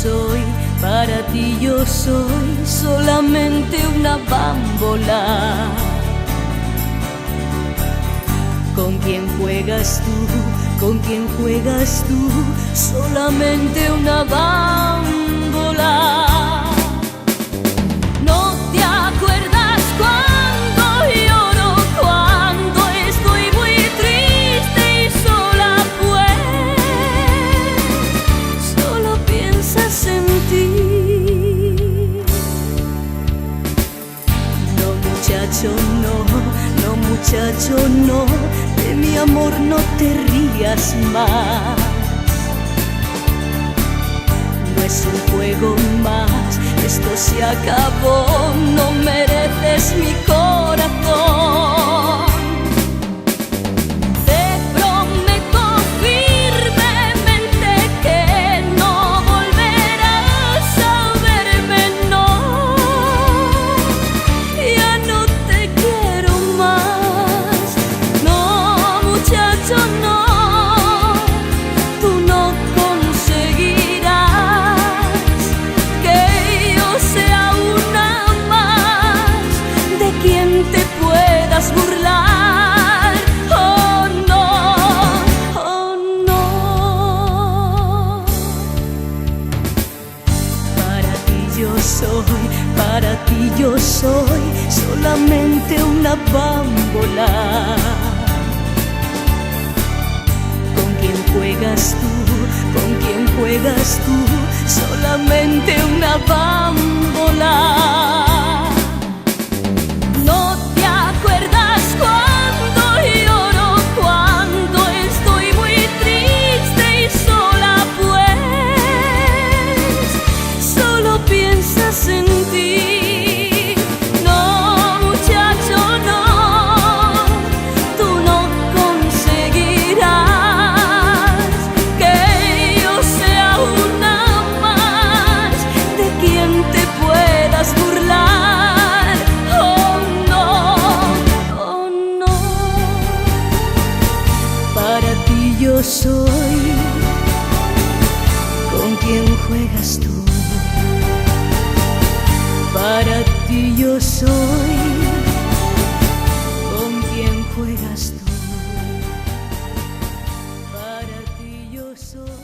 soy, para ti yo soy solamente una bámbola. ¿Con quién juegas tú? ¿Con quién juegas tú? Solamente una bámbola. ¿No te acuerdas cuando lloro, cuando estoy muy triste y sola, pues solo piensas en ti? No, muchacho, no, no, muchacho, no, de mi amor no te rías más. No es un juego más, esto se acabó, no mereces mi corazón. Te prometo firmemente que no volverás a verme, no. Ya no te quiero más, no, muchacho, no. Tú no conseguirás que yo sea una más de quien te puedas burlar. Oh no, oh no. Para ti yo soy, para ti yo soy solamente una bámbola. ¿Con quién juegas tú? ¿Con quién juegas tú? Solamente una bámbola. ¿No te acuerdas cuando lloro, cuando estoy muy triste y sola, pues solo piensas en ti? No, muchacho, no, tú no conseguirás que yo sea una más de quien te puedas burlar. Oh no, oh no. Para ti yo soy, ¿con quién juegas tú? Para ti yo soy, ¿con quién juegas tú? Para ti yo soy.